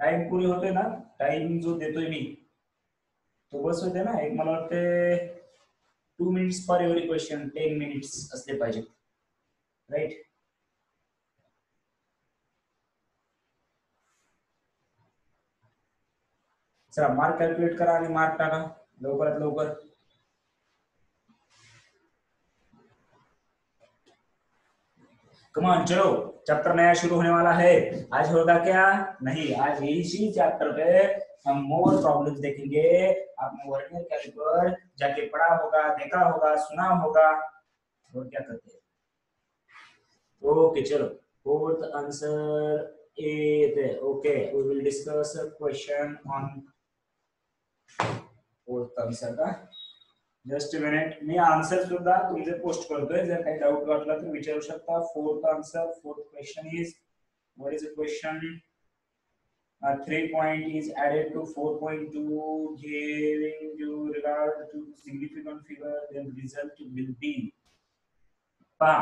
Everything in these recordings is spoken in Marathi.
टाइम पुरी होतोय ना, टाइम जो देतोय मी तो बस होते ना. एक मला वाटते 2 minutes for every question, 10 minutes असले पाहिजे, राईट. चला मार्क कॅल्क्युलेट करा आणि मार्क टाका लवकरात लवकर. कमान चलो, चैप्टर नया शुरू होने वाला है. आज होगा क्या? नहीं, आज इसी चैप्टर पे हम मोर प्रॉब्लम्स देखेंगे. आपने वर्नियर कैलिपर जाके पढ़ा होगा, देखा होगा, सुना होगा, और क्या करते हैं. ओके चलो, fourth answer A. Okay, we will discuss question on fourth answer का. जस्ट मिनिट, मी आन्सर सुद्धा तुमचे पोस्ट करतोय, जर काही डाऊट वाटला तर विचारू शकता. Fourth answer, fourth question is, what is the question? 3 point is added to 4.2 giving due regard to significant figure, then result will be. पहा,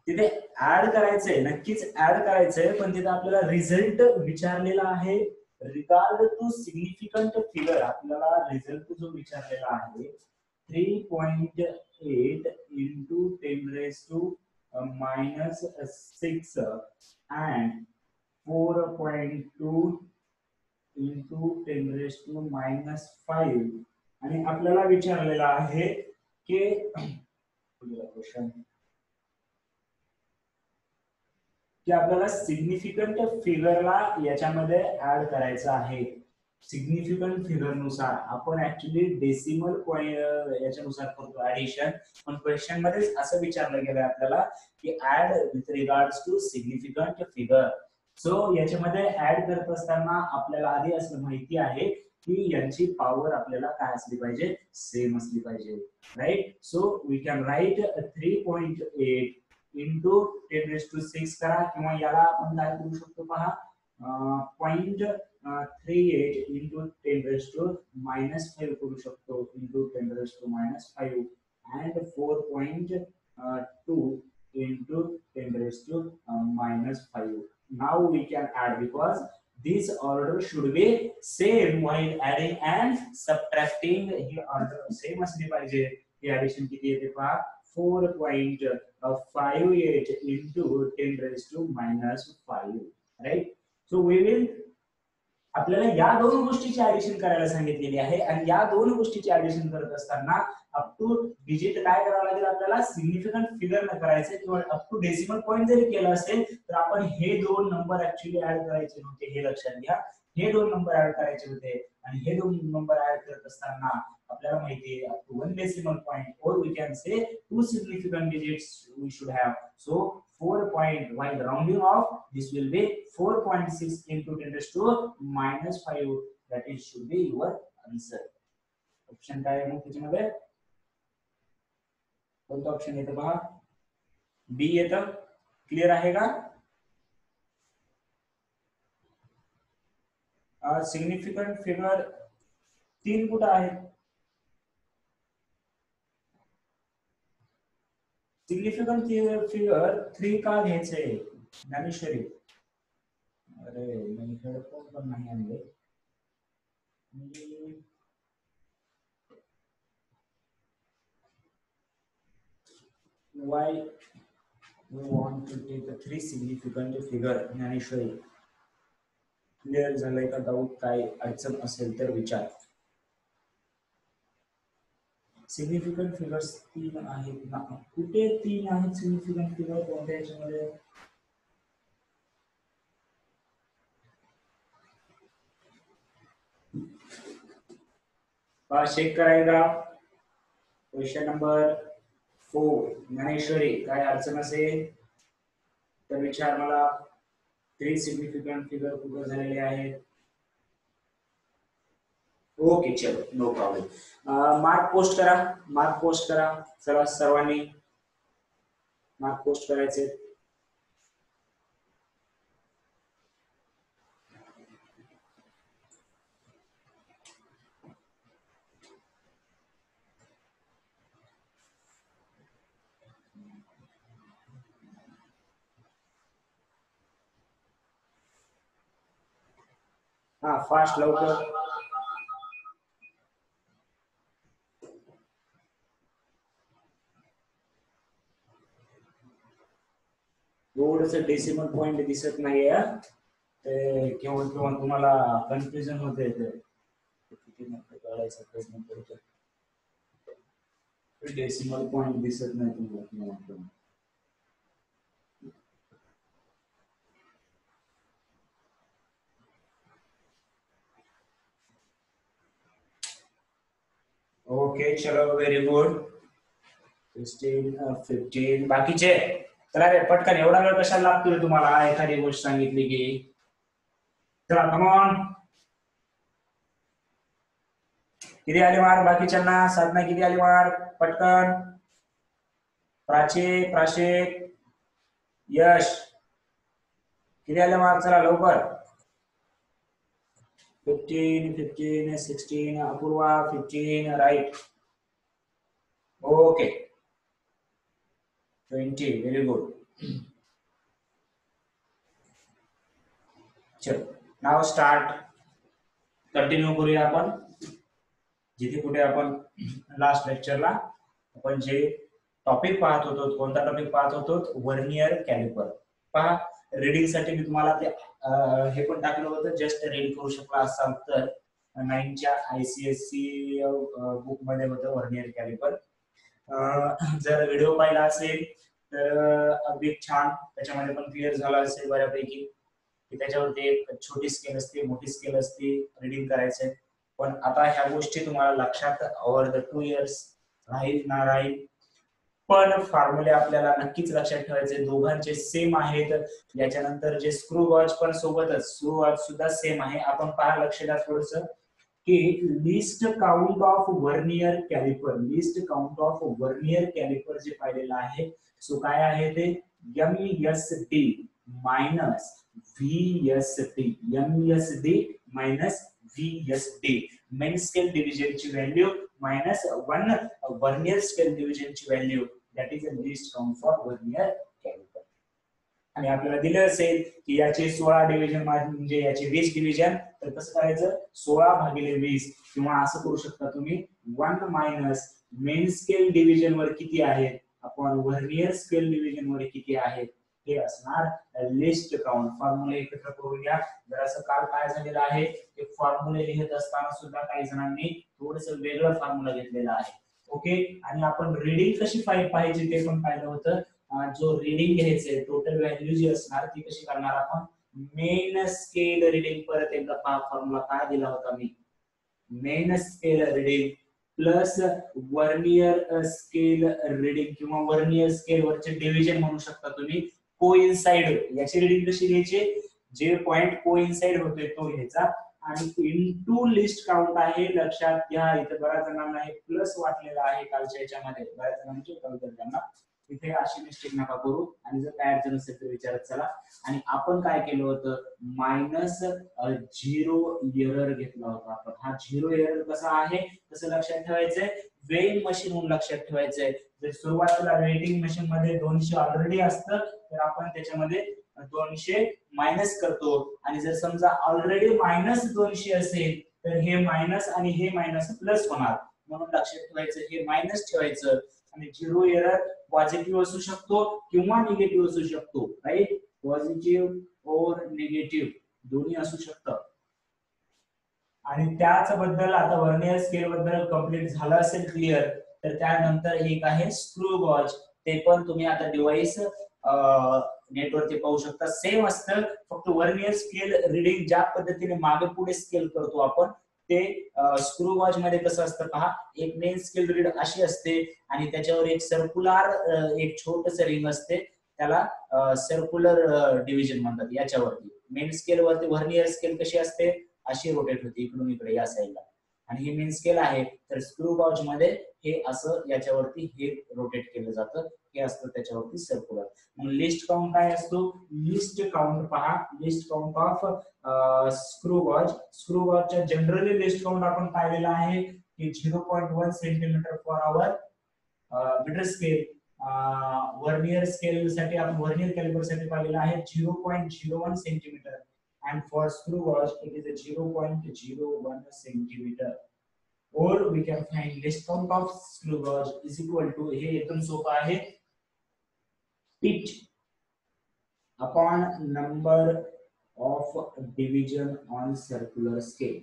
तिथे ऍड करायचंय, नक्कीच ऍड करायचंय, पण तिथे आपल्याला रिझल्ट विचारलेला आहे. रिगार्ड टू सिग्निफिकंट फिगर आपल्याला रिझल्ट जो विचारलेला आहे 3.8 into 10 raised to -6 and 4.2 into 10 raised to -5 आणि आपल्याला विचारलेला आहे की क्वेश्चन की आपल्याला सिग्निफिकंट फिगरला याच्यामध्ये ऍड करायचं आहे. सिग्निफिकंट फिगर नुसार आपण ऍक्च्युली डेसिमल याच्यानुसार करतो ऍडिशन, पण क्वेश्चन मध्ये असं विचारलं गेलं आपल्याला की add with regards to significant figure. So याच्यामध्ये ऍड करत असताना आपल्याला आधी असं माहिती आहे की यांची पॉवर आपल्याला काय असली पाहिजे, सेम असली पाहिजे, right. So we can write 3.8 into 10⁶ करा, किंवा याला आपण काय करू शकतो पहा, 0.38 इंटू 10⁻⁻5 करू शकतो, into 10⁻⁻5 and 4.2 into 10⁻⁻5. Now we can add because this order should be same while adding and subtracting. He order same असली पाहिजे. ही ऍडिशन किती येते पहा, 4.58 into 10⁻⁻5, right? So we will, आपल्याला या दोन गोष्टीची ऍडिशन करायला सांगितलेली आहे, आणि या दोन गोष्टीची ऍडिशन करत असताना अप टू डिजिट काय करावं लागेल आपल्याला, सिग्निफिकंट फिगर न करायचे, किंवा अप टू डेसिमल पॉईंट जरी केलं असेल तर आपण हे दोन नंबर ऍक्च्युली ऍड करायचे नव्हते, हे लक्षात घ्या. हे दोन नंबर ऍड करायचे होते, आणि हे दोन नंबर ऍड करत असताना आपल्याला माहिती आहे up to 1 decimal point, or we can say 2 significant digits we should have. So 4 point, while rounding off, this will be 4.6 into 10⁻⁻5. That is should be your answer. Option काय आहे मग त्याच्यामध्ये, कोणतं ऑप्शन येतं पहा, बी येतं. क्लिअर आहे का? सिग्निफिकंट फिगर 3 कुठं आहेत? सिग्निफिकंट फिगर 3 का घ्यायचंय ज्ञानेश्वरी? अरे मी हेडफोन पण नाही आणले. Why we want to take a 3 significant figure Dnyaneshwari? Clear झालंय का? डाऊट काय अडचण असेल तर विचार. सिग्निफिकंट फिगर्स 3 आहेत ना? कुठे 3 आहेत सिग्निफिकंट फिगर, कोणत्या याच्यामध्ये? चेक करायला. क्वेश्चन नंबर 4 ज्ञानेश्वरी, काय अडचण असेल तर विचार मला. 3 सिग्निफिकंट फिगर कुठे झालेले आहेत? ओके चलो, नो प्रॉब्लेम. मार्क पोस्ट करा, मार्क पोस्ट करा. चला सर्वांनी मार्क पोस्ट करायचे. हा फास्ट लवकर. थोडस डेसिमल पॉइंट दिसत नाहीये ते, किंवा किंवा तुम्हाला कन्फ्युजन होते ते किती नंतर कळायचा प्रयत्न करतो. डेसिमल पॉइंट दिसत नाही तुम्हाला. ओके चलो व्हेरी गुड. 16 15 बाकीचे चला रे पटकन. एवढा वेळ कशाला लागतोय तुम्हाला एखादी गोष्ट सांगितली की? चला कमॉन. किती आले मार्क बाकीच्यांना? साधना किती आले मार्क? पटकन. प्राची यश किती आले मार्क? चला लवकर. 15 16 Apurva 15 right. Okay 20 very good. चलो नाव स्टार्ट. कंटिन्यू करूया आपण जिथे कुठे आपण लास्ट लेक्चरला आपण जे टॉपिक पाहत होतो. कोणता टॉपिक पाहत होतो? Vernier calliper. पहा रीडिंग साठी मी तुम्हाला ते हे पण टाकलं होतं. जस्ट रीड करू शकला असाल तर 9च्या ICSE बुक मध्ये होतं वर्नियर कॅलिपर. जर व्हिडिओ पाहिला असेल तर अगदी छान. त्याच्यामध्ये पण क्लिअर झाला असेल बऱ्यापैकी की त्याच्यावरती एक छोटी स्केल असते, मोठी स्केल असते, रीडिंग करायचंय. पण आता ह्या गोष्टी तुम्हाला लक्षात ओव्हर द 2 इयर्स राहील ना राहील, पण फॉर्म्युले आपल्याला नक्कीच लक्षात ठेवायचे. दोघांचे सेम आहेत. याच्यानंतर जे स्क्रू गॉज पण सोबतच, स्क्रू गॉज सुद्धा सेम आहे. आपण पहा लक्ष द्या थोडस की list count of vernier caliper, list count of vernier caliper जे पाहिलेलं आहे सो काय आहे ते MSD minus VSD, MSD minus VSD. Main scale डिव्हिजनची व्हॅल्यू मायनस 1 वर्नियर स्केल डिव्हिजनची value, that is a list count for vernier caliper. आणि आपल्याला दिलं असेल की याचे 16 डिव्हिजन म्हणजे याचे 20 डिव्हिजन, तर कसं करायचं? 16 भागिले 20, किंवा असं करू शकता तुम्ही 1 मायनस मेन स्केल डिव्हिजन वर किती आहेत आपण वर्नियर स्केल डिव्हिजन वर किती आहेत हे असणार लिस्ट काउंट. फॉर्म्युले एकत्र करूया. जर असं काल काय झालेलं आहे की फॉर्म्युले लिहित असताना सुद्धा काही जणांनी थोडस वेगळं फॉर्म्युला घेतलेला आहे. ओके. आणि आपण रीडिंग कशी पाहिजे ते पण पाहिलं होतं. जो रीडिंग घ्यायचे टोटल व्हॅल्यू जी असणार ती कशी करणार आपण? Main scale reading. परत एकदा फॉर्म्युला काय दिला होता मी? Main scale reading plus vernier scale reading, किंवा वर्नियर स्केल वरचे डिव्हिजन म्हणू शकता तुम्ही कोइन्साइड. याची रीडिंग कशी घ्यायची? जे पॉइंट कोइन्साइड होते तो घ्यायचा आणि इनटू लिस्ट काउंट आहे. लक्षात घ्या इथे बऱ्याच जणांना हे प्लस वाटलेलं आहे कालच्या याच्यामध्ये, बऱ्याच जणांचे विद्यार्थ्यांना. इथे अशी मिस्टेक नका करू. आणि जर काय अडचण असेल तर विचारत चला. आणि आपण काय केलं होतं? मायनस 0 एरर घेतला होता आपण. हा 0 एरर कसा आहे कसं लक्षात ठेवायचंय? वेइंग मशीन म्हणून लक्षात ठेवायचंय. जर सुरुवातीला वेटिंग मशीन मध्ये 200 ऑलरेडी असतं तर आपण त्याच्यामध्ये 200 मायनस करतो. आणि जर समजा ऑलरेडी मायनस 200 असेल तर हे मायनस आणि हे मायनस प्लस होणार. म्हणून लक्षात ठेवायचं हे मायनस ठेवायचं. आणि 0 एरर पॉझिटिव्ह असू शकतो किंवा निगेटिव्ह असू शकतो. राईट? पॉझिटिव्ह और निगेटिव्ह दोन्ही असू शकतं. आणि त्याच बद्दल आता वर्नियर स्केल बद्दल कंप्लीट झालं असेल क्लिअर, तर त्यानंतर एक आहे स्क्रू गॉज. ते पण तुम्ही आता डिव्हाइस नेटवरती पाहू शकता. सेम असतं, फक्त वर्नियर स्केल रीडिंग ज्या पद्धतीने मागे पुढे स्केल करतो आपण ते स्क्रू गॉज मध्ये कसं असतं पहा. एक मेन स्केल रीड अशी असते आणि त्याच्यावर एक सर्क्युलर एक छोटस रिंग असते, त्याला सर्क्युलर डिव्हिजन म्हणतात. याच्यावरती मेन स्केल वरती वर्नियर स्केल कशी असते? अशी रोटेट होते इकडून इकडे या साईडला. आणि हे मेन स्केल आहे. तर स्क्रू गॉज मध्ये हे असं याच्यावरती हे रोटेट केलं जातं. हे असतं त्याच्यावरती सर्क्युलर. मग लिस्ट काउंट काय असतो? लिस्ट काउंट पहा. List count of screw gauge. Screw गॉजच्या जनरली लिस्ट काउंट आपण पाहिलेला आहे की 0.1 centimetre per our metre scale. Vernier scale साठी आपण वर्नियर कॅलिपर साठी पाहिलेला आहे 0.01 centimetre. and for screw gauge it is a 0.01 centimeter. Or we can find least count of screw gauge is equal to, हे एकदम सोपं आहे, pitch upon number of division on circular scale.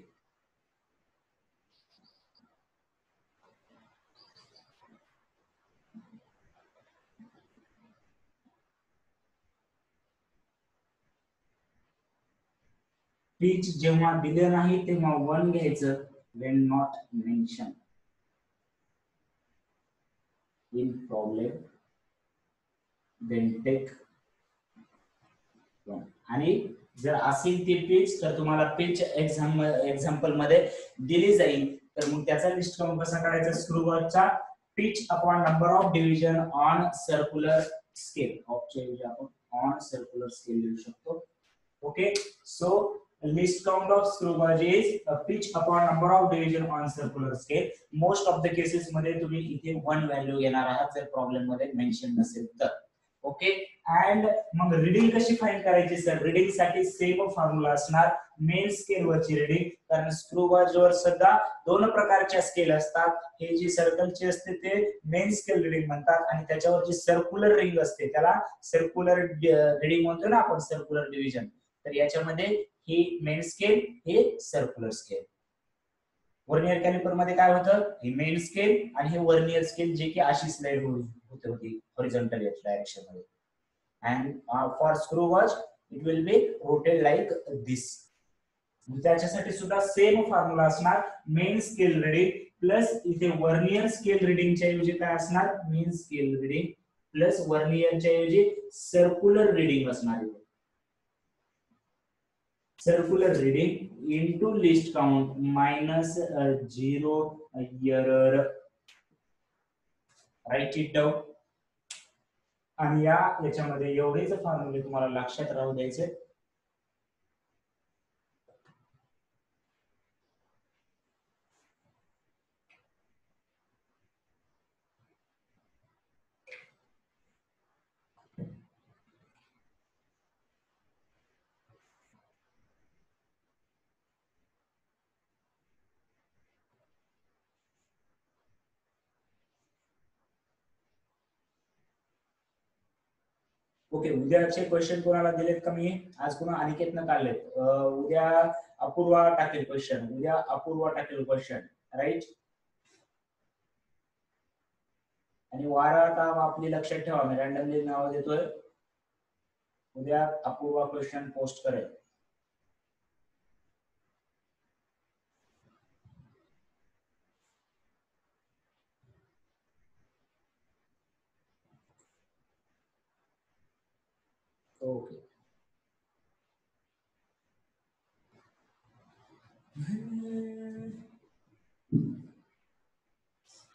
pitch जेव्हा दिलं नाही तेव्हा 1 घ्यायचं, when not mentioned in problem then take 1. आणि जर असेल ती पिच तर तुम्हाला पिच एक्झाम्पल मध्ये दिली जाईल, तर मग त्याचा लिस्ट काउंट कसा काढायचा, स्क्रू गॉजचा pitch upon number of division on circular scale, ऑफच्या ऐवजी आपण ऑन सर्क्युलर स्केल लिहू शकतो. Okay, so list count of screw gauge is a pitch upon number of division on circular scale. Most of the cases मध्ये तुम्ही इथे 1 व्हॅल्यू घेणार आहात जर प्रॉब्लेम मध्ये मेन्शन नसेल तर. ओके, अँड मग रीडिंग कशी फाइंड करायची सर, रीडिंग साठी सेम फॉर्म्युला असणार, मेन स्केल वरची रीडिंग, कारण स्क्रू गॉज वर सुद्धा दोन प्रकारच्या स्केल असतात. हे जी सर्कलची असते ते मेन स्केल रीडिंग म्हणतात, आणि त्याच्यावर जी सर्क्युलर रिंग असते त्याला सर्क्युलर रीडिंग म्हणतो ना आपण, सर्क्युलर डिव्हिजन. तर याच्यामध्ये ही मेन स्केल, हे सर्क्युलर स्केल. वर्नियर कॅलिपर मध्ये काय होतं, ही मेन स्केल आणि हे वर्नियर स्केल जे की अशी स्लाइड होत होती हॉरिझॉन्टल डायरेक्शन मध्ये. And for screw gauge it will be rotated like this. त्याच्यासाठी सुद्धा सेम फॉर्म्युला असणार, मेन स्केल रीडिंग प्लस इथे वर्नियर स्केल रीडिंगच्या ऐवजी काय असणार, मेन स्केल रीडिंग प्लस वर्नियरच्या ऐवजी सर्क्युलर रीडिंग असणार. Circular reading into list count minus 0 error. Write it down. आणि याच्यामध्ये एवढेच फॉर्म्युले तुम्हाला लक्षात राहू द्यायचे. ओके, उद्याचे क्वेश्चन कोणाला दिलेत का मी, आज कोणा अनिकेतनं काढलेत, उद्या अपूर्वा टाकेल क्वेश्चन, उद्या अपूर्वा टाकेल क्वेश्चन, राईट. आणि वारा आता आपली लक्षात ठेवा, मी रॅन्डमली नाव देतोय, उद्या अपूर्वा क्वेश्चन पोस्ट करेल. ओके,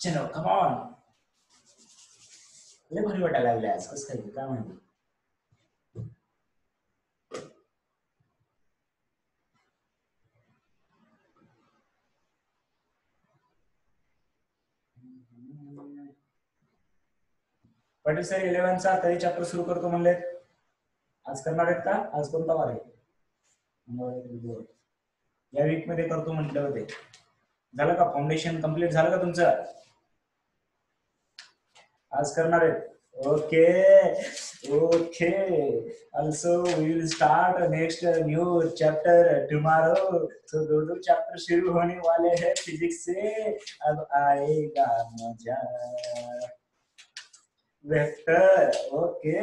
चलो कम ऑन. लय भारी वाटायला लागले आज, कसं काय माहिती. पाटील सर 11चा तरी चॅप्टर सुरू करतो म्हणले, आज करणार आहेत का, आज कोणता वार आहे, या वीक मध्ये करतो म्हटले होते. झालं का फाउंडेशन कम्प्लीट झालं का तुमचं, आज करणार आहेत. Okay okay, also we will start next new chapter tomorrow. तो दो चैप्टर शुरू होने वाले हैं फिजिक्स से, अब आएगा मजा. Vector, okay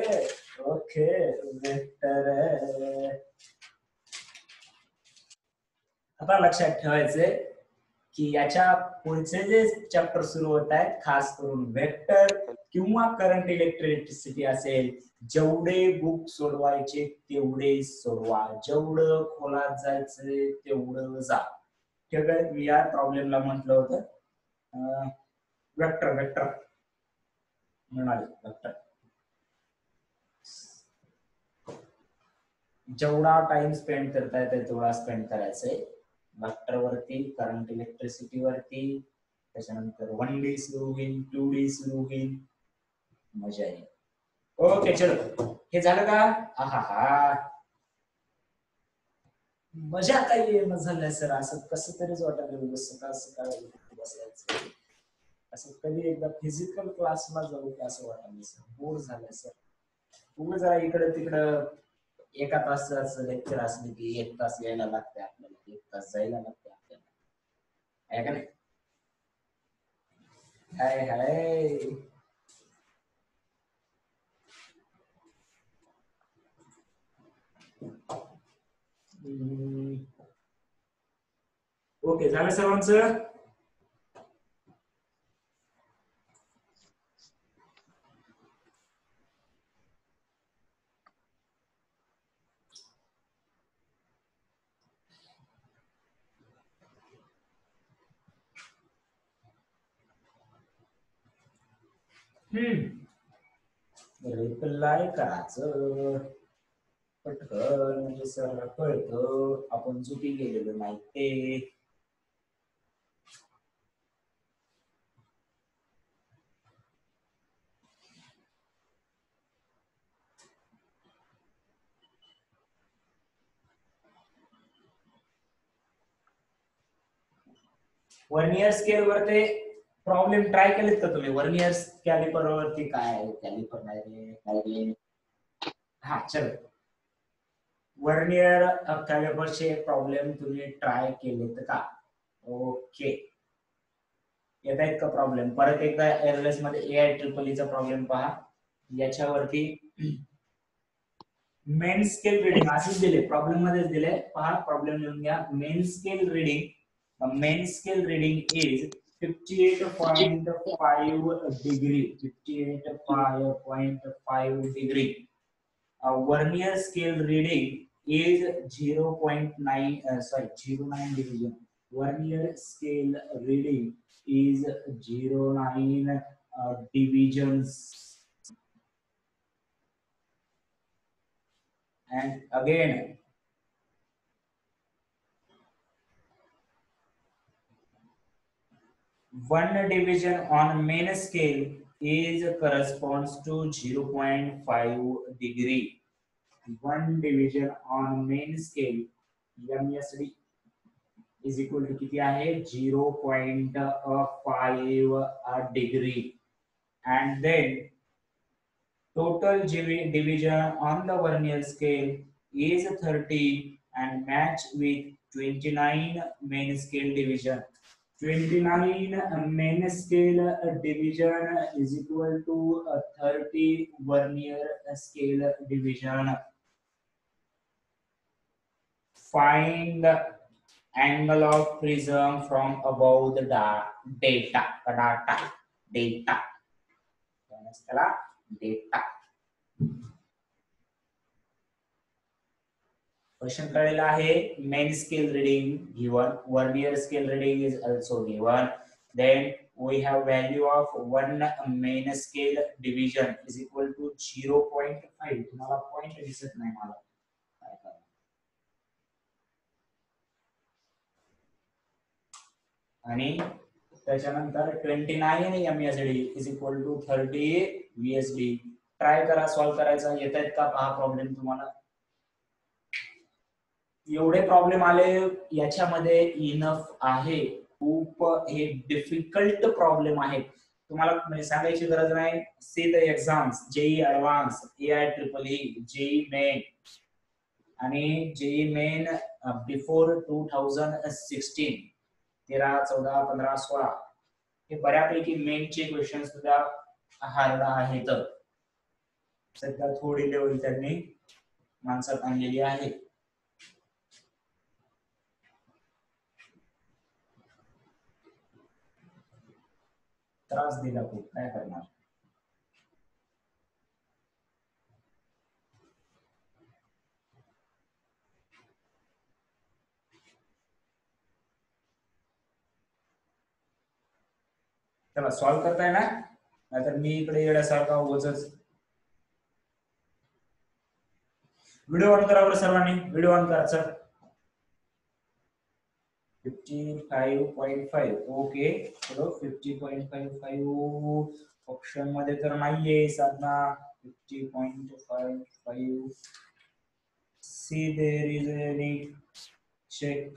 okay, vector. आता लक्षात ठेवायचे की याच्या पुढचे जे चॅप्टर सुरू होत आहेत, खास करून वेक्टर किंवा करंट इलेक्ट्रिसिटी असेल, जेवढे बुक सोडवायचे तेवढे सोडवा, जेवढं खोलात जायचं तेवढं जा. ठीक आहे, मी या प्रॉब्लेमला म्हटलं होतं वेक्टर वेक्टर म्हणाले, वेक्टर जेवढा टाइम स्पेंड करता येते तेवढा स्पेंड करायचंय वेक्टर वरती, करंट इलेक्ट्रिसिटी वरती. त्याच्यानंतर 1D सुरू होईल, 2D सुरू होईल, मजा येईल. ओके चलो, हे झालं का, हा. मजा काही येणं झालंय सर, असं कसं तरीच वाटत सकाळ सकाळ बसायचं, असं कधी एकदा फिजिकल क्लासला जाऊ का असं वाटलं सर, बोर झालंय सर. तुम्ही जरा इकडं तिकडं एका तासाचं लेक्चर असले की 1 तास यायला लागते आपल्याला, 1 तास जायला लागते आपल्याला, आहे का नाही? हाय हाय. ओके, झालं सर्वांचं? रिप्लाय करायचं पटकन, म्हणजे सर कळतं आपण चुकी गेलेलो नाही ते. वर्नियर स्केल वर ते प्रॉब्लेम ट्राय केलेत का तुम्ही? वर्नियर कॅलिपर वरती काय, कॅलिपर नाही रे, हा चल, वर्नियर कॅलिपरचे प्रॉब्लेम तुम्ही ट्राय केलेत का? ओके, येत आहेत का प्रॉब्लेम? परत एकदा एअरलेस मध्ये AI चा प्रॉब्लेम पहा. याच्यावरती मेन स्केल रीडिंग असेच दिले, प्रॉब्लेम मध्येच दिले पहा, प्रॉब्लेम लिहून घ्या. Main scale reading, main scale reading is 58.5 degree, 58.5 degree. Vernier scale reading is 0.9 09 division. Vernier scale reading is 0.9 divisions. And again, one division on main scale is corresponds to 0.5 degree. One division on main scale, MSD, is equal to किती आहे? 0.5 degree. And then total division on the vernier scale is 30 and match with 29 main scale division. 29 main scale division is equal to 30 vernier scale division. Find the angle of prism from above the data. Data. Question कळलेला आहे. Main scale reading given, vernier scale reading is also given. Then we have value of one main scale division is equal to 0.5. तुम्हाला पॉइंट दिसत नाही मला, आणि त्याच्यानंतर 29 MSD is equal to 30 VSD. Try करा, सॉल्व्ह करायचा. येत आहेत का पहा प्रॉब्लेम तुम्हाला. एवढे प्रॉब्लेम आले याच्यामध्ये इनफ आहे. खूप हे डिफिकल्ट प्रॉब्लेम आहेत, तुम्हाला म्हणजे सांगायची गरज नाही. See the exams, JEE advance, AI-EEE, JEE main आणि जेई मेन बिफोर 2016, 13, 14, 15, 16 हे बऱ्यापैकी मेनचे क्वेश्चन सुद्धा हार्ड आहेत. सध्या थोडी लेवल त्यांनी माणसात आणलेली आहे. त्रास दिला खूप, काय करणार. चला सॉल्व्ह करताय ना, नाहीतर मी इकडे येण्यासारखा उगाचच. व्हिडिओ ऑन करा बरं सर्वांनी, व्हिडिओ ऑन करा. चल 55.5. ओके, चलो 50.55 ऑप्शन मध्ये तर नाहीये Sadhana. 50.55. See there is any check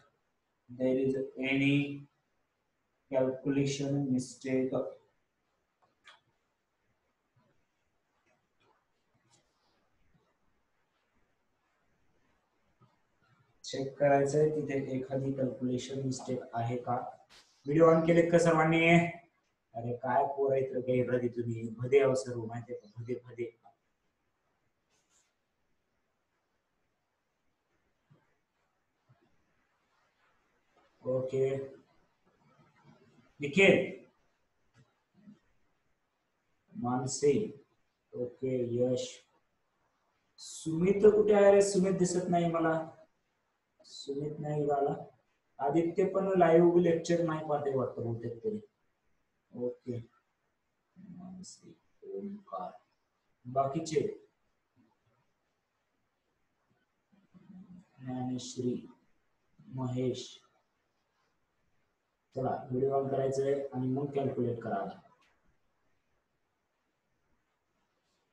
there is any calculation mistake. Check करायचंय तिथे एखादी कॅल्क्युलेशन मिस्टेक आहे का. व्हिडिओ ऑन केलेत का सर्वांनी. अरे काय पोर आहेत काही रदी तुम्ही भदे आहो सर्व माहितीये का भदे भदे. ओके निखिल मानसी ओके यश सुमित कुठे आहे रे. सुमित दिसत नाही मला. सुमित नाही झाला. आदित्य पण लाईव्ह लेक्चर नाही पाहते वाटतं बहुतेक तरी. ओके मानसी ओमकार बाकीचे ज्ञानेश्री महेश. चला व्हिडिओ ऑन करायचंय आणि मग कॅल्क्युलेट करा.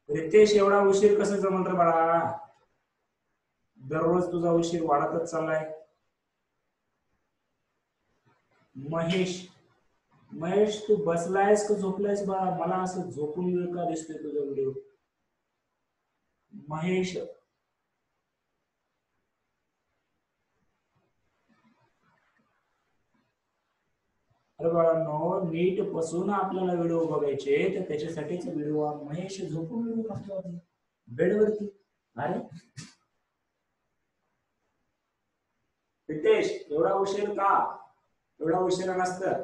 रितेश एवढा उशीर कसं जमल रे बाळा. दररोज तुझा उशीर वाढतच चाललाय. महेश महेश तू बसलायस का झोपलायस बाळा. मला असं झोपून का दिसतोय तुझा व्हिडिओ. महेश अरे बाळा नो नीट बसून आपल्याला व्हिडिओ बघायचे तर त्याच्यासाठीच व्हिडिओ. महेश झोपून व्हिडिओ बघतो बेडवरती. अरे रितेश एवढा उशीर का. एवढा उशीर नसतं.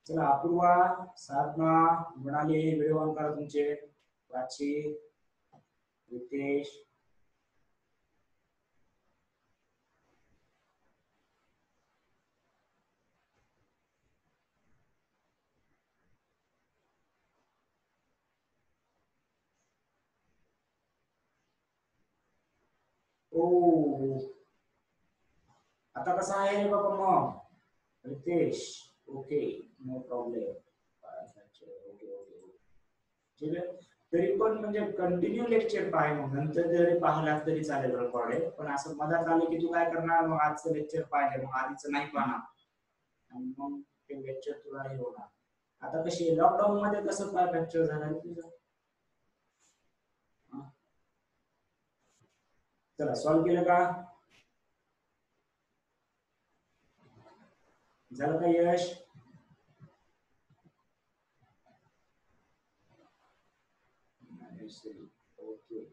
चला अपूर्वा साधना म्हणाले व्हिडिओ ऑन करा तुमचे. प्राची रितेश ओ आता कसा आहे रे बाबा मग Ritesh. Okay no problem. Okay okay ठीक आहे. तरी पण म्हणजे कंटिन्यू लेक्चर पाहे मग नंतर जरी पाहिला तरी चालेल रेकॉर्डेड. पण असं मधात आलं की तू काय करणार मग आजचं लेक्चर पाहिजे मग आधीचं नाही पाहणार आणि मग ते लेक्चर तुला हे होणार. आता कशी लॉकडाऊन मध्ये कसं काय फ्रॅक्चर झालं तुझं. चला सॉल्व केलं का. झालं का यश. ओके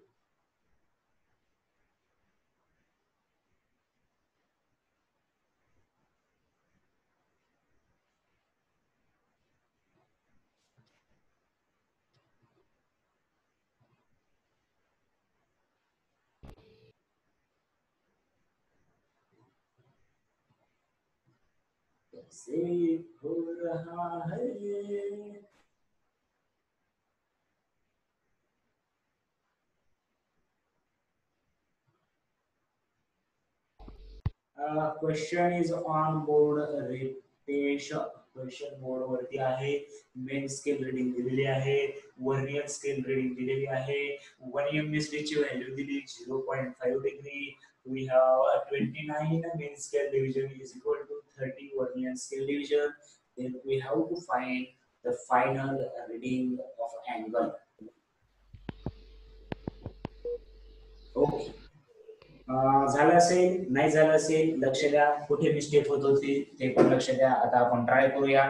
कैसे हो रहा है. Question is on board Ritesh. Question board वरती आहे. मेन स्केल रीडिंग दिलेली आहे. वर्नियर स्केल रीडिंग दिलेली आहे. 1 एमएसडी ची व्हॅल्यू दिली 0.5 degree. We have a 29 mean scale division is equal to 30 vernier scale division. Then we have to find the final reading of angle. Okay. झालं असेल नाही झालं असेल लक्ष द्या. कुठे मिस्टेक होत होती ते पण लक्ष द्या. आता आपण ट्राय करूया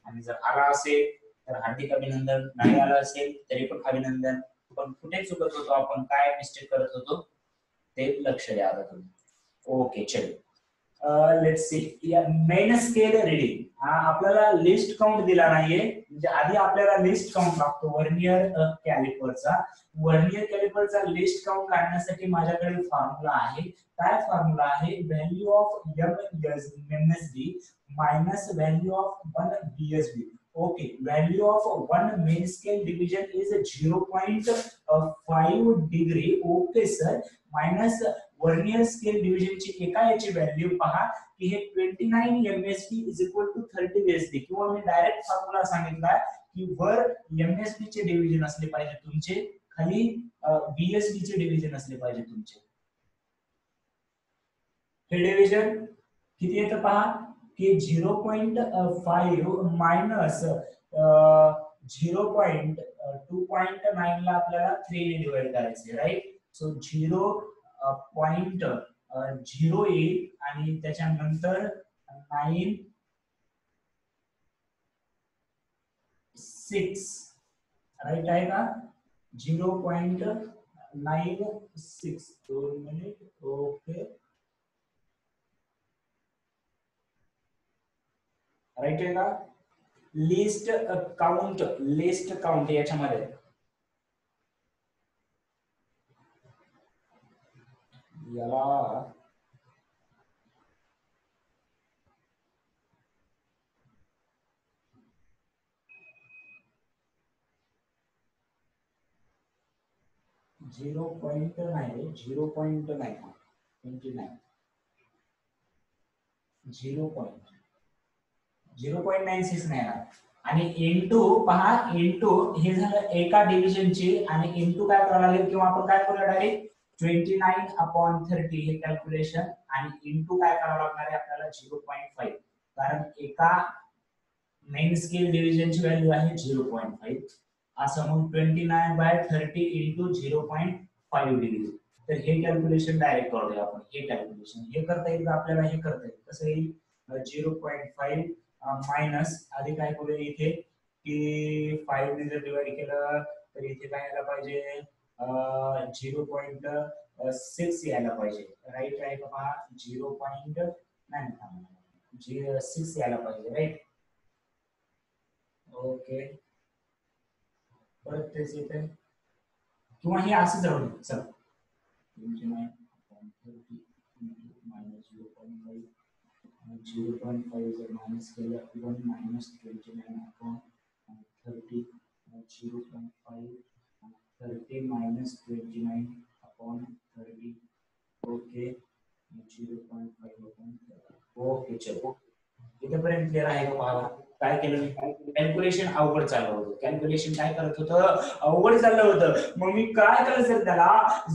आणि जर आला असेल तर हार्दिक अभिनंदन. नाही आलं असेल तरी पण अभिनंदन. पण कुठे चुकत होतो आपण काय मिस्टेक करत होतो ते लक्ष द्या आता तुम्ही. ओके चल let's see. Main scale reading हा आपल्याला लिस्ट काउंट दिला नाहीये. म्हणजे आधी आपल्याला लिस्ट काउंट लागतो वर्नियर कॅलिपरचा. वर्नियर कॅलिपरचा लिस्ट काउंट काढण्यासाठी माझ्याकडे फॉर्म्युला आहे. काय फॉर्म्युला आहे. Value of MSD minus value of 1 BSD. Okay value of 1 main scale division is 0.5 degree. Okay sir minus vernier scale division ची एका याची व्हॅल्यू पहा की हे 29 MSD is equal to 30 BSD. किंवा मी डायरेक्ट फॉर्म्युला सांगितला की वर एमएसडी चे डिव्हिजन असले पाहिजे तुमचे खाली बीएसडी चे डिव्हिजन असले पाहिजे तुमचे. हे डिव्हिजन किती येतं पहा की 0.5 मायनस 0.2.9 ला आपल्याला 3 ने डिवाइड करायचे राईट. सो 0.0 येईल आणि त्याच्यानंतर 9.6 राईट आहे का. 0.96 2 मिनिट. ओके राईट आहे का. लिस्ट काउंट याच्यामध्ये याला 0.9 0.96 नाही ना. आणि इंटू पहा इंटू हे झालं एका डिव्हिजनची आणि इंटू काय करावं लागेल किंवा आपण काय करूया डायरेक्ट 29/30 हे कॅल्क्युलेशन आणि इंटू काय करावं लागणार आहे आपल्याला 0.5 कारण एका मेन स्केल डिव्हिजनची व्हॅल्यू आहे 0.5 असं म्हणून 29/30 इंटू 0.5 डिग्री. तर हे कॅल्क्युलेशन डायरेक्ट करूया आपण. हे कॅल्क्युलेशन हे करता येईल का आपल्याला. हे करता येईल कसं येईल 0.5 मायनस आधी काय करूया इथे की 5 ने जर डिवाइड केलं तर इथे काय यायला पाहिजे 0.6 यायला पाहिजे राईट आहे का पहा 0.6 यायला पाहिजे राईट. ओके परत तेच येते किंवा हे असंच राहू दे. चल 29/30 minus 0.5 जर मायनस केलं 1 minus 29/30 0.5 30 minus 29/30 ओके 0.5 ओके चलो इथेपर्यंत क्लिअर आहे का पहा. काय केलं मी कॅल्क्युलेशन अवघड चाललं होतं. कॅल्क्युलेशन काय करत होतं अवघड चाललं होतं. मग मी काय केलं सर त्याला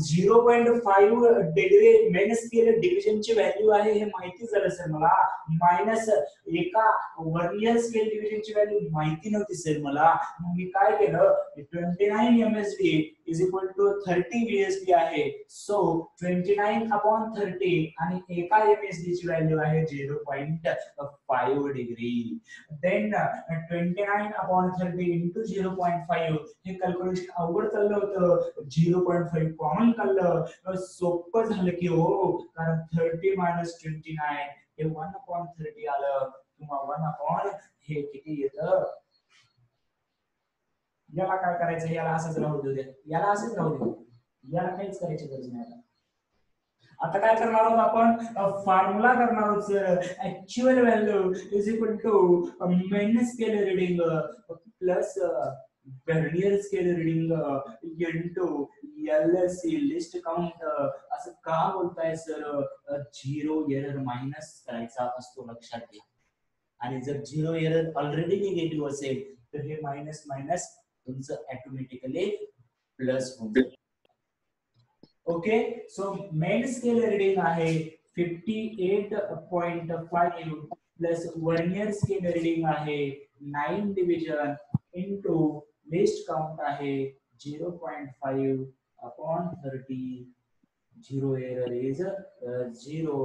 0.5 डिग्री मेन स्केल डिव्हिजनची व्हॅल्यू आहे हे माहिती झालं सर मला. मायनस एका वर्नियर स्केल डिव्हिजनची व्हॅल्यू माहिती नव्हती सर मला. मग मी काय केलं 29 MSD is equal to 30 VSD आहे. सो 29/30 आणि एका MSD ची व्हॅल्यू आहे 0.5 डिग्री. देन 29/30 इंटू 0.5 हे कॅल्क्युलेशन अवघड चाललं होतं. 0.5 कॉमन काढलं सोपं झालं की हो कारण 30 minus 29 हे 1/30 आलं किंवा 1 हे किती येतं. याला काय करायचं याला असंच राहू दे याला असंच राहू दे याला काहीच करायची गरज नाही. आता काय करणार आहोत आपण फॉर्म्युला करणार आहोत sir. Actual value is equal to main scale reading plus vernier scale reading into LSC least count. असं का बोलताय सर 0 एरर मायनस करायचा असतो लक्षात घ्या. आणि जर 0 एरर ऑलरेडी निगेटिव्ह असेल तर हे मायनस मायनस तुमचं ऑटोमॅटिकली प्लस होऊन जाईल. Okay so main scale reading आहे 58.5 प्लस वर्नियर स्केल रीडिंग आहे 9 डिव्हिजन इंटू लिस्ट काउंट आहे 0.5/30 0 एरर इज 0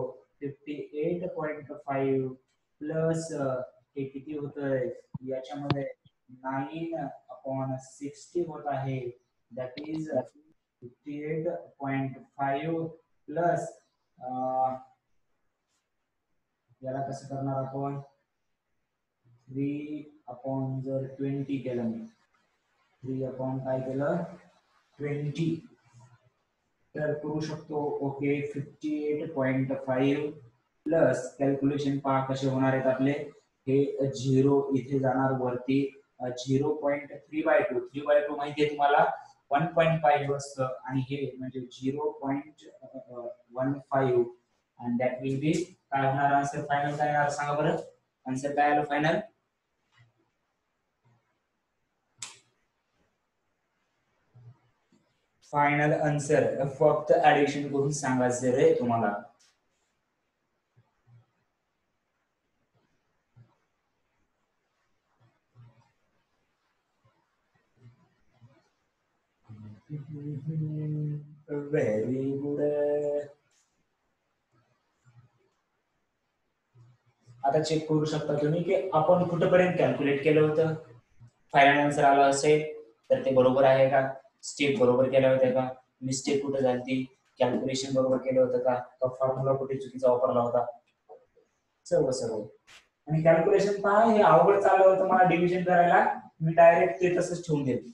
58.5 प्लस हे किती होतंय याच्यामध्ये 9/60 होत आहे दॅट इज 58.5 प्लस याला कसं करणार आपण 3/20 केलं मी 3 काय केलं 20 तर करू शकतो. ओके 58.5 प्लस कॅल्क्युलेशन पहा कसे होणार आहेत आपले. हे 0 इथे जाणार वरती 0.3/2 3/2 माहिती आहे तुम्हाला 1.5 असतं आणि हे म्हणजे 0.15 and that will be काय होणार आन्सर फायनल काय येणार सांगा बरं. आन्सर काय आलं फायनल फायनल आन्सर फक्त ऍडिशन करून सांगायचं रे तुम्हाला. Very good. आता चेक करू शकता तुम्ही की आपण कुठेपर्यंत कॅल्क्युलेट केलं होतं. फायनल आन्सर आला असेल तर ते बरोबर आहे का, स्टेप बरोबर केल्या होत्या का, मिस्टेक कुठे झाली ती, कॅल्क्युलेशन बरोबर केलं होतं का फॉर्म्युला कुठे चुकीचा वापरला होता, सर्व सर्व. आणि कॅल्क्युलेशन पहा, हे अवघड चाललं होतं मला डिव्हिजन करायला, मी डायरेक्ट ते तसंच ठेवून देतो.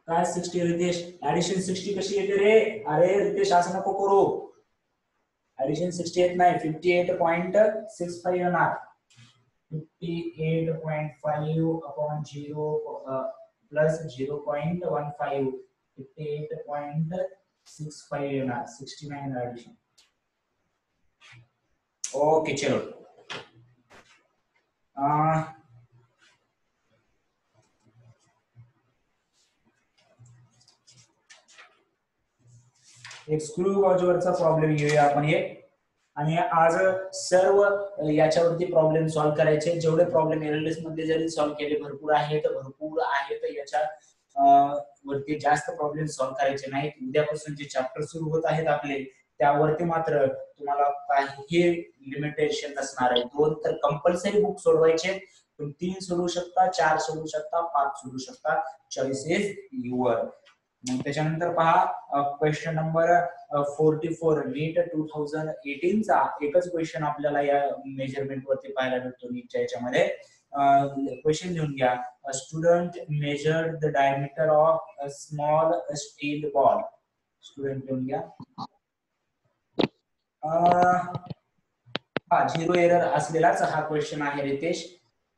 काय 60 रितेश, ऍडिशन 60 कशी येते रे? अरे रितेश असं नको करू, ऍडिशन 60 येत नाही, 58.65 येणार. 58.5 अपॉन 0 प्लस 0.15, 58.65 येणार, 69 ऍडिशन. ओके चलो. एक स्क्रू वॉचवरचा प्रॉब्लेम घेऊया आपण हे. आणि आज सर्व याच्यावरती प्रॉब्लेम सॉल्व्ह करायचे. जेवढे प्रॉब्लेम एलएलएस मध्ये जरी सॉल्व्ह केले भरपूर आहेत याच्या वरती जास्त प्रॉब्लेम सॉल्व्ह करायचे नाहीत. उद्यापासून जे चॅप्टर सुरू होत आहेत आपले त्यावरती मात्र तुम्हाला काही लिमिटेशन नसणार आहे. 2 तर कंपल्सरी बुक सोडवायचे, पण 3 सोडवू शकता, 4 सोडवू शकता, 5 सोडवू शकता, चॉईस इज युअर. मग त्याच्यानंतर पहा क्वेश्चन नंबर 44 नीट 2018 चा एकच क्वेश्चन आपल्याला या मेजरमेंट वरती पाहायला भेटतो नीटच्या याच्यामध्ये. क्वेश्चन लिहून घ्या. Student measured the diameter of a small steel ball. Student लिहून घ्या. हा 0 एरर असलेलाच हा क्वेश्चन आहे रितेश.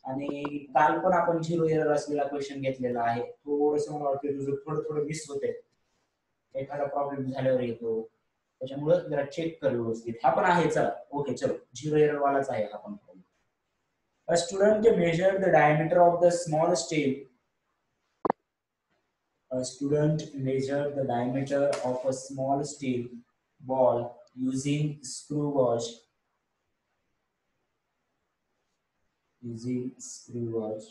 आणि काल पण आपण 0 एरर असलेला क्वेश्चन घेतलेला आहे. थोडस मला वाटतं तुझं थोडं थोडं मिस होते, एखादा प्रॉब्लेम झाल्यावर येतो, त्याच्यामुळे जरा चेक कर व्यवस्थित. हा पण आहे, चला ओके चलो 0 एरर वालाच आहे हा पण. A student measured the diameter of the small steel. A student measured the diameter of a small steel ball using screw gauge. Using screw gauge.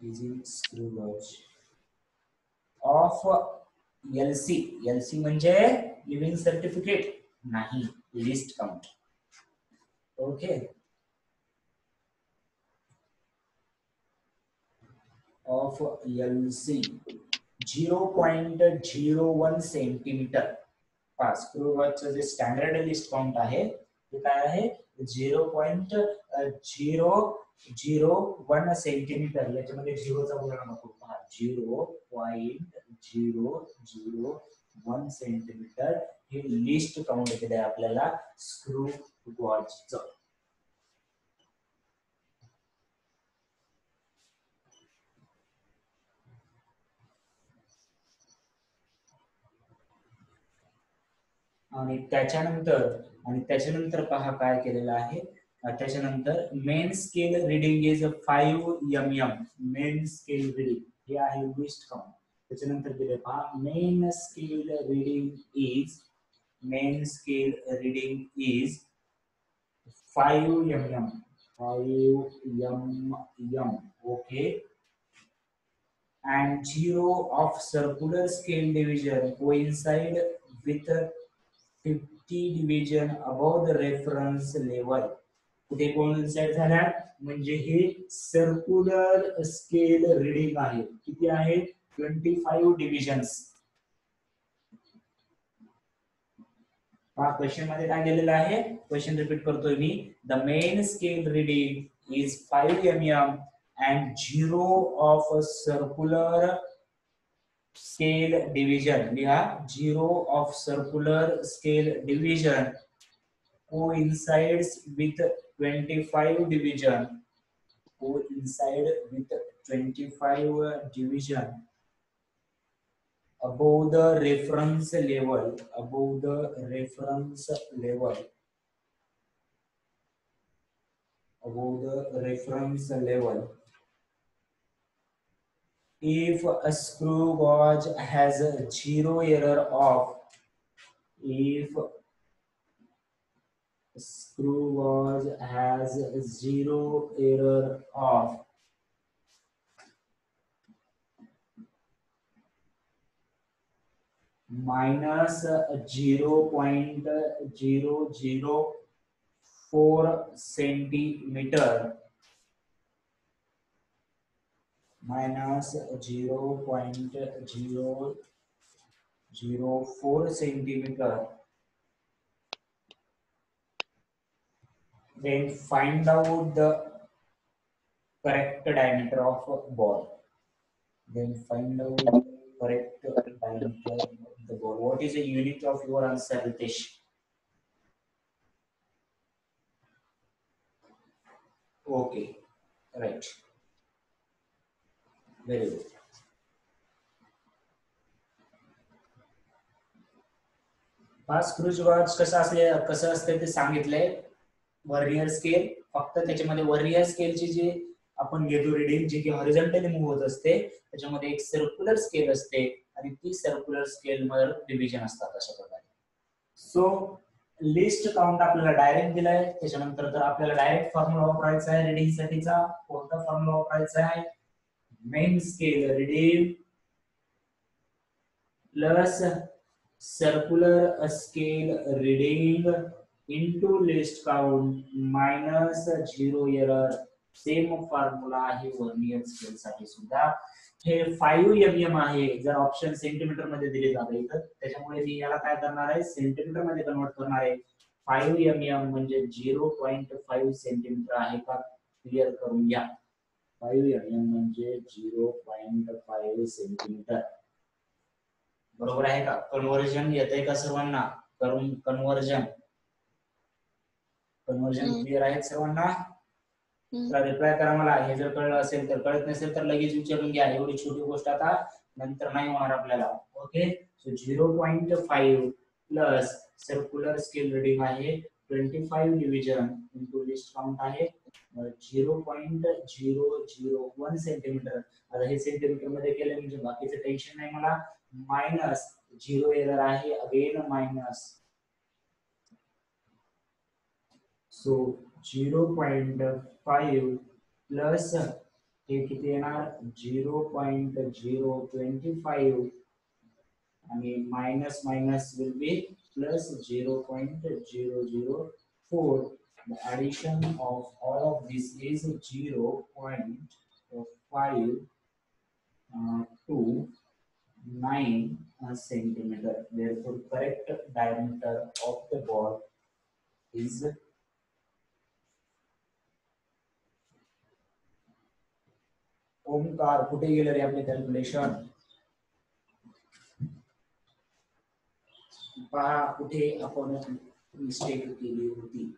Using screw gauge of LC. LC म्हणजे लिव्हिंग सर्टिफिकेट नाही, list count. Okay, of LC 0.01 centimetre. Screw वॉचचं जे स्टँडर्ड लिस्ट काउंट आहे ते काय आहे, 0.001 सेंटीमीटर. याच्यामध्ये झिरोचा बोलणं नको, 0.001 सेंटीमीटर हे लिस्ट काउंट केलंय आपल्याला स्क्रू वॉचचं. आणि त्याच्यानंतर पहा काय केलेलं आहे. त्याच्यानंतर main scale reading is 5 mm. Main scale reading हे आहे लिस्ट काउंट. त्याच्यानंतर दिले पहा main scale reading is 5 mm. 5 mm. Okay. And 0 of circular scale division coincide with 50 division above the reference level. कुठे कोइन्साइड झाल्या म्हणजे हे सर्क्युलर स्केल रीडिंग आहे. किती आहे, 25 डिव्हिजन्स. क्वेश्चन मध्ये काय दिलेलं आहे, क्वेश्चन रिपीट करतोय मी. The main scale reading is 5 mm and 0 of a circular scale division. लिहा 0 of circular scale division coincides with 25 division. Coincide with 25 division above the reference level, above the reference level, above the reference level, if a screw gauge has a zero error of, if screw gauge has zero error of minus 0.004 centimeter, minus 0.004 centimeter, then find out the correct diameter of ball. Then find out correct diameter of the ball. What is the unit of your answer, Ritesh? Okay, right. Very good. Screws gauge कसं असते ते सांगितलंय. वर्नियर स्केल, फक्त त्याच्यामध्ये वर्नियर स्केलची जी आपण घेतो रीडिंग, जी की हॉरिझॉन्टली मूव्ह होत असते, त्याच्यामध्ये एक सर्क्युलर स्केल असते आणि ती सर्क्युलर स्केल मध्ये डिव्हिजन असतात अशा प्रकारे. सो लिस्ट काउंट आपल्याला डायरेक्ट दिलाय. त्याच्यानंतर जर आपल्याला डायरेक्ट फॉर्म्युला वापरायचा आहे रीडिंग साठीचा, कोणता फॉर्म्युला वापरायचा आहे? Main scale reading plus circular scale reading into list count minus zero error. Same formula आहे वर्नियर स्केल साठी सुद्धा. हे 5 mm आहे. जर ऑप्शन सेंटीमीटर मध्ये दिले जाते इथं, त्याच्यामुळे मी याला काय करणार आहे, सेंटीमीटर मध्ये कन्वर्ट करणार आहे. 5 mm म्हणजे 0.5 सेंटीमीटर आहे का, क्लिअर करून घ्या. 5 mm म्हणजे 0.5 सेंटीमीटर. बरोबर आहे का? कन्व्हर्जन येतंय का सर्वांना? कन्व्हर्जन क्लिअर आहे सर्वांना? रिप्लाय करा मला. हे जर कळलं असेल तर, कळत नसेल तर लगेच विचारून घ्या. एवढी छोटी गोष्ट आता नंतर नाही होणार आपल्याला. Okay, so 0.5 plus circular scale reading आहे 25 डिव्हिजन इंटू लिस्ट काउंट आहे 0.001 सेंटीमीटर. आता हे सेंटीमीटर मध्ये केलं म्हणजे बाकीचं टेन्शन नाही मला. मायनस झिरो एरर आहे, अगेन मायनस, सो 0.5 प्लस हे किती येणार 0.025 आणि minus minus will be plus 0.004. The addition of all of this is 0.5 to 9 centimeter. Therefore, correct diameter of the ball is Omkar. कुठे गेलं रे आपले कॅल्क्युलेशन? पहा कुठे आपण मिस्टेक केली होती.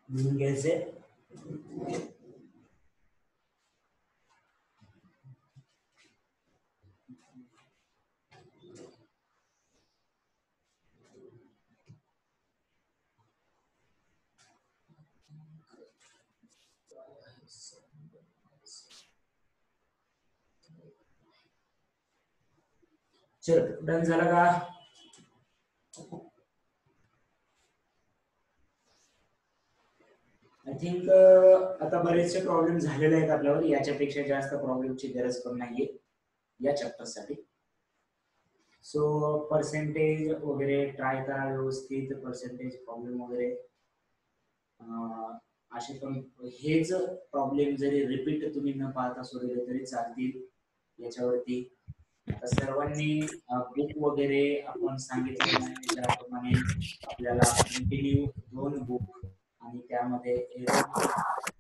लिहून घ्यायचे. चल डन झाला का? आय थिंक आता बरेचसे प्रॉब्लेम झालेले आहेत आपल्यावर, याच्यापेक्षा जास्त प्रॉब्लेमची गरज पण नाहीये या चॅप्टर साठी. सो पर्सेंटेज वगैरे ट्राय करा व्यवस्थित, पर्सेंटेज प्रॉब्लेम वगैरे असे पण हेच प्रॉब्लेम जरी रिपीट तुम्ही न पाहता सोडले तरी चालतील याच्यावरती. आता सर्वांनी बुक वगैरे आपण सांगितलेलं आहे ज्याप्रमाणे आपल्याला कंटिन्यू 2 बुक आणि त्यामध्ये एरोबिक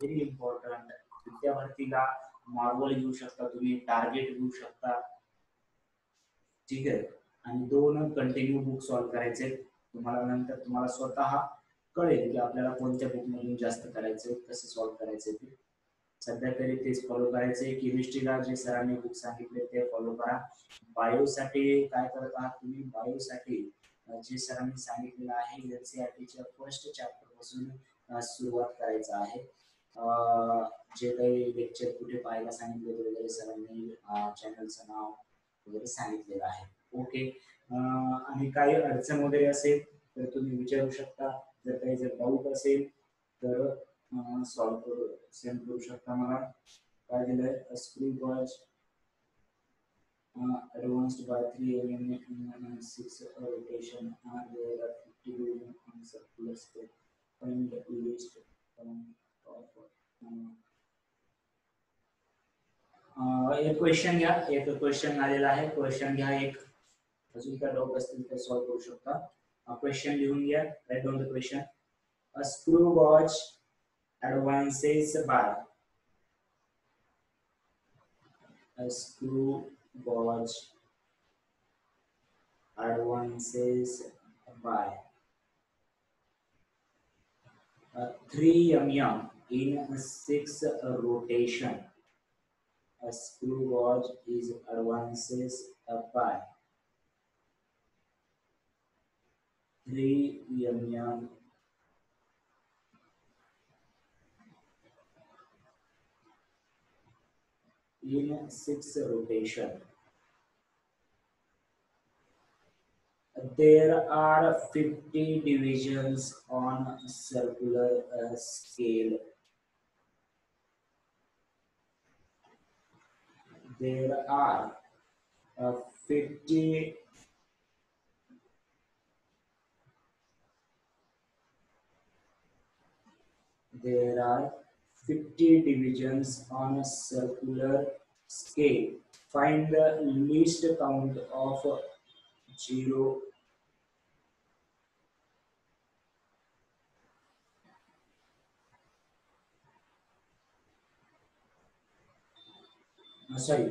व्हेरी इम्पॉर्टंट, विद्यार्थीला मार्वल घेऊ शकता तुम्ही, टार्गेट घेऊ शकता, ठीक आहे, आणि 2 कंटिन्यू बुक सॉल्व्ह करायचे. तुम्हाला नंतर तुम्हाला स्वतः कळेल की आपल्याला कोणत्या बुक मधून जास्त करायचे, कसं सॉल्व्ह करायचे ते. सध्या तरी तेच फॉलो करायचे. केमिस्ट्रीला जे सरांनी बुक सांगितले ते फॉलो करा. बायोसाठी काय करत आहात तुम्ही, बायोसाठी जे सरांनी सांगितलेलं आहे एनसीईआरटीच्या फर्स्ट चॅप्टर पासून सुरुवात करायचं आहे. जे काही लेक्चर कुठे पाहायला सांगितले वगैरे सरांनी चॅनलचं नाव वगैरे सांगितलेलं आहे. ओके, आणि काही अडचण वगैरे असेल तर तुम्ही विचारू शकता. जर काही डाऊट असेल तर सॉल्व्ह करू सेंड करू शकता मला. काय दिलंय, screw gauge advanced by 3 mm and 6 rotation and there are 50 division on circular scale. Find the least count of एक क्वेश्चन घ्या, एक क्वेश्चन आलेला आहे, क्वेश्चन घ्या. एक अजून काय डाऊट असतील तर सॉल्व्ह करू शकता. क्वेश्चन लिहून घ्या, write down the question. A screw gauge advances by, a screw gauge advances by 3 mm in 6 rotation. A screw gauge is advances by 3 mm in 6 rotation. There are 50 divisions on circular scale. There are 50 divisions on a circular scale. Find the least count of 0.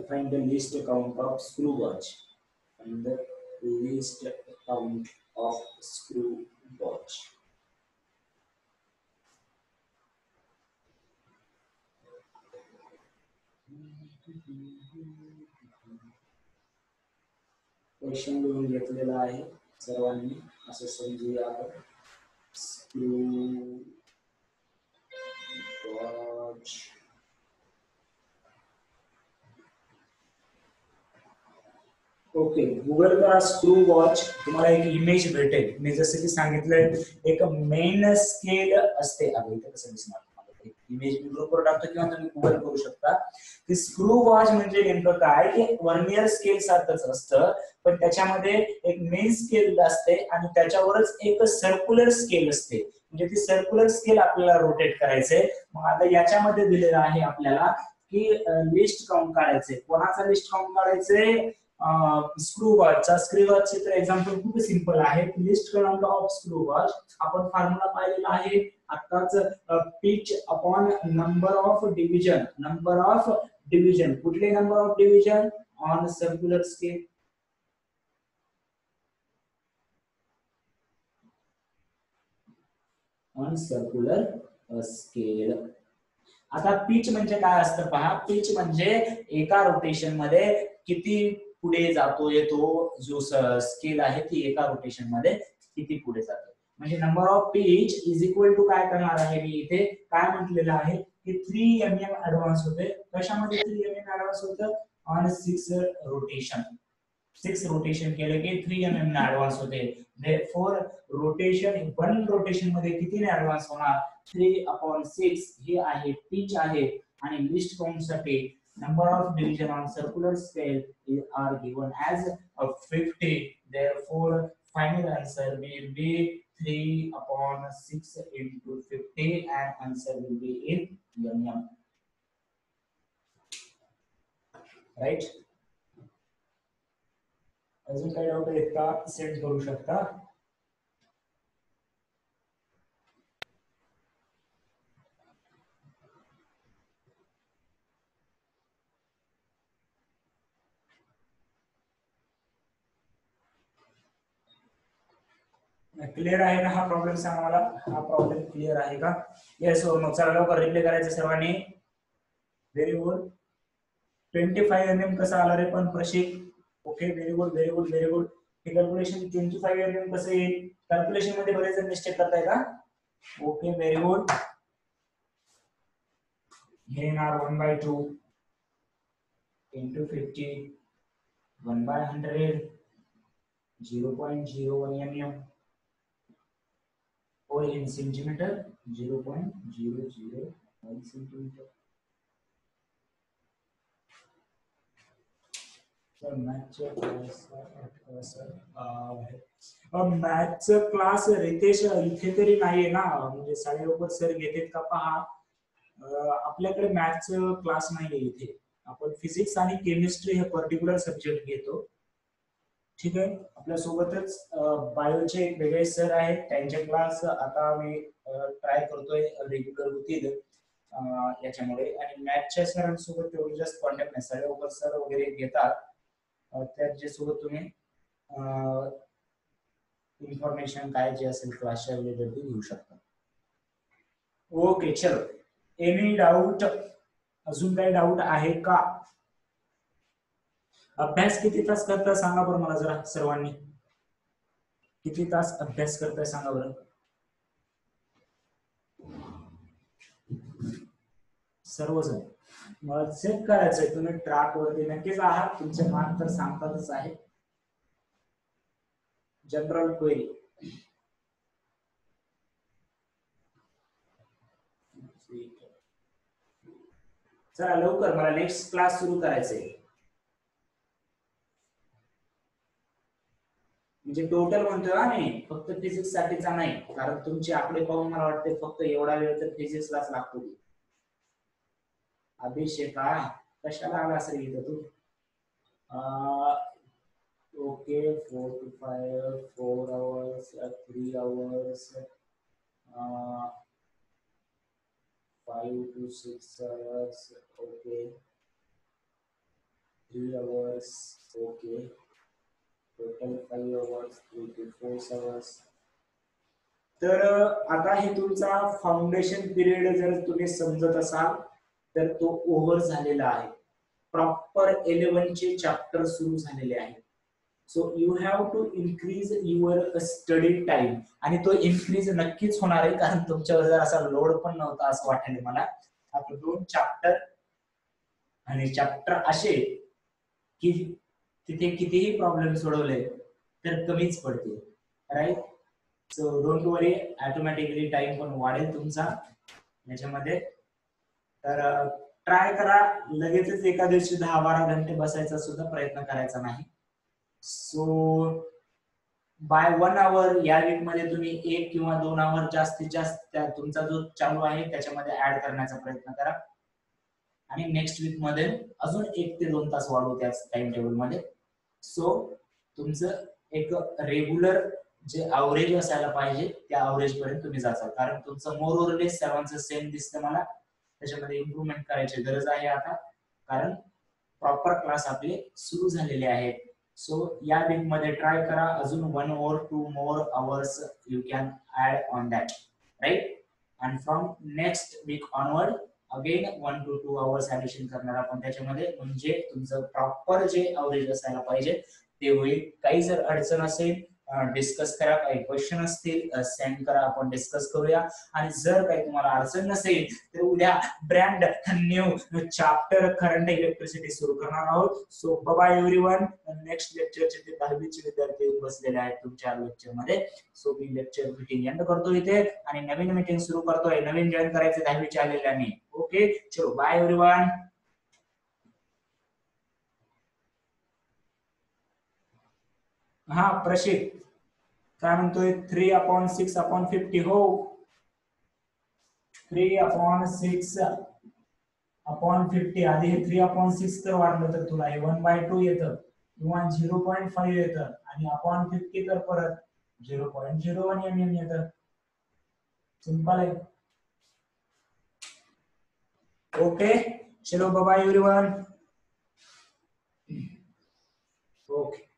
Find the least count of screw gauge. Find the least count of screw gauge. Question लिहून घेतलेला आहे सर्वांनी, असं समजूया आपण. स्क्रू गॉज ओके, गुगल करा स्क्रू वॉच, तुम्हाला एक इमेज भेटेल. मी जसं की सांगितलंय एक मेन स्केल असते. अगं इथे कसं दिसणार इमेज, मी ग्रुपवर टाकतो किंवा तुम्ही गुगल करू शकता की स्क्रू वॉच म्हणजे नेमकं काय, की वर्नियर स्केल सारखंच असतं पण त्याच्यामध्ये एक मेन स्केल असते आणि त्याच्यावरच एक सर्क्युलर स्केल असते. म्हणजे ती सर्क्युलर स्केल आपल्याला रोटेट करायचंय. मग आता याच्यामध्ये दिलेलं आहे आपल्याला की लिस्ट काउंट काढायचंय. कोणाचा लिस्ट काउंट काढायचंय, स्क्रू वॉचचा. स्क्रू वॉचचे तर एक्झाम्पल खूप सिंपल आहे. List count of screw watch आपण फॉर्म्युला पाहिलेला आहे आताच, pitch upon number of division. Number of division, कुठले number of division on circular scale, on circular scale. आता पिच म्हणजे काय असतं पहा. पिच म्हणजे एका रोटेशन मध्ये किती पुढे जातो येतो, जो स्केल आहे ती एका रोटेशन मध्ये किती पुढे जातो. म्हणजे number of pitch is equal to काय करणार आहे, मी इथे काय म्हटलेलं आहे की 3 mm ऍडव्हान्स होते. कशामध्ये 3 mm ऍडव्हान्स होतं, ऑन 6 रोटेशन. 6 रोटेशन केले की 3 mm ऍडव्हान्स होते. Therefore रोटेशन 1 रोटेशन मध्ये किती ऍडव्हान्स होणार, 3/6 हे आहे पिच आहे आणि लिस्ट काउंट साठी number of division on circular scale are given as 50. Therefore final answer will be 3/6 into 50 and answer will be in mm. Right? अजून काही डाऊट आहेत का सेंड करू शकता. क्लिअर आहे ना हा प्रॉब्लेम? सांगा मला, हा प्रॉब्लेम क्लिअर आहे का? येस और नो. चला लवकर रिप्लाय करायचं सर्वांनी. Very good. 25 mm कसं आलं रे पण Prashik? Okay, very good very good very good. हे कॅल्क्युलेशन 25 mm कसं येईल? कॅल्क्युलेशन मध्ये बरेच जण मिस्टेक करताय का? Okay, very good. हे येणार 1/2 into 50 1/100 0.01 mm or in centimeter 0.001 centimeter. मॅथ्सचा क्लास रितेश इथे तरी नाहीये ना, म्हणजे साडेलवकर सर घेतात का पहा. आपल्याकडे मॅथ्सचा क्लास नाहीये इथे. आपण फिजिक्स आणि केमिस्ट्री हे पर्टिक्युलर सब्जेक्ट घेतो. ठीक आहे. आपल्या सोबतच बायोचे एक वेगळे सर आहेत, त्यांचे क्लास आता मी ट्राय करतोय रेग्युलर होतील याच्यामुळे. आणि मॅथच्या सरांसोबत तेवढं जास्त कॉन्टॅक्ट नाही. साडेलवकर सर वगैरे घेतात, त्याच्यासोबत तुम्ही इन्फॉर्मेशन काय जे असेल क्लासच्या रिलेटेड घेऊ शकता. ओके, चलो. Any doubt? अजून काही डाऊट आहे का? अभ्यास किती तास करताय सांगा बरं मला जरा सर्वांनी. किती तास अभ्यास करताय सांगा बरं सर्वजण. मला चेक करायचंय तुम्ही ट्रॅक वरती नक्कीच आहात. तुमचे मार्क तर सांगतातच आहे. General query. चला लवकर, मला नेक्स्ट क्लास सुरू करायचंय. म्हणजे टोटल म्हणतोय आम्ही, फक्त फिजिक्स साठीचा नाही. कारण तुमचे आकडे पाहून मला वाटते फक्त एवढा वेळ तर फिजिक्सलाच लागतो. अभिषेका कशाला आला असेल इथं तू? Okay, 4 to 5 4 hours 3 hours 5 to 6 hours. Okay, 3 hours. Okay, total 5 hours 3 to 4 hours. तर आता हे तुमचा फाउंडेशन पिरियड जर तुम्ही समजत असाल तर तो ओव्हर झालेला आहे. प्रॉपर 11 चे चॅप्टर सुरू झालेले आहेत. So you have to increase your study time. आणि तो इन्क्रीज नक्कीच होणार आहे, कारण तुमच्यावर जर असा लोड पण नव्हता असं वाटायला मला. आता 2 चॅप्टर आणि चॅप्टर असे की तिथे कितीही प्रॉब्लेम सोडवले तर कमीच पडतील. Right? So don't worry, automatically time पण वाढेल तुमचा याच्यामध्ये. तर ट्राय करा लगेचच एका दिवशी 10-12 घंटे बसायचा सुद्धा प्रयत्न करायचा नाही. सो बाय 1 hour या वीक मध्ये तुम्ही 1 किंवा 2 hour जास्तीत जास्त तुमचा जो चालू आहे त्याच्यामध्ये ऍड करण्याचा प्रयत्न करा. आणि नेक्स्ट वीक मध्ये अजून 1 ते 2 तास वाढवू त्या टाइम टेबल मध्ये. सो तुमचं एक रेग्युलर जे अवरेज असायला पाहिजे त्या अवरेज पर्यंत तुम्ही जाचाल. कारण तुमचं मोर ओर लेस सर्वांचं सेम दिसतं मला. त्याच्यामध्ये इम्प्रूव्हमेंट करायची गरज आहे आता, कारण प्रॉपर क्लास आपले सुरू झालेले आहेत. सो या वीक मध्ये ट्राय करा. अजून 1 or 2 more hours you can add on that, right? And from next week onward again 1 to 2 hours addition करणार आपण त्याच्यामध्ये. म्हणजे तुमचं प्रॉपर जे अवरेज असायला पाहिजे ते होईल. काही जर अडचण असेल डिस्कस करा, काही क्वेश्चन असतील सेंड करा, आपण डिस्कस करूया. आणि जर काही तुम्हाला अडचण नसेल तर उद्या brand new chapter current electricity सुरू करणार आहोत. So bye everyone. नेक्स्ट लेक्चरचे ते 10वीचे विद्यार्थी बसलेले आहेत तुमच्या लेक्चर मध्ये. सो मी लेक्चर मीटिंग एंड करतो इथे आणि नवीन मीटिंग सुरू करतोय. नवीन जॉईन करायचे 10वीचे आलेल्यांनी. ओके, चलो बाय एव्हरीवन. हा प्रशिक काय म्हणतोय? 3/6/50. हो, 3/6/50. आधी हे 3/6 तर वाढलं तर तुला हे 1/2 येतं किंवा 0.5 येतं आणि अपॉन 50 तर परत 0.01 mm येतं. सिंपल आहे. ओके, चलो बाय एव्हरीवन. ओके.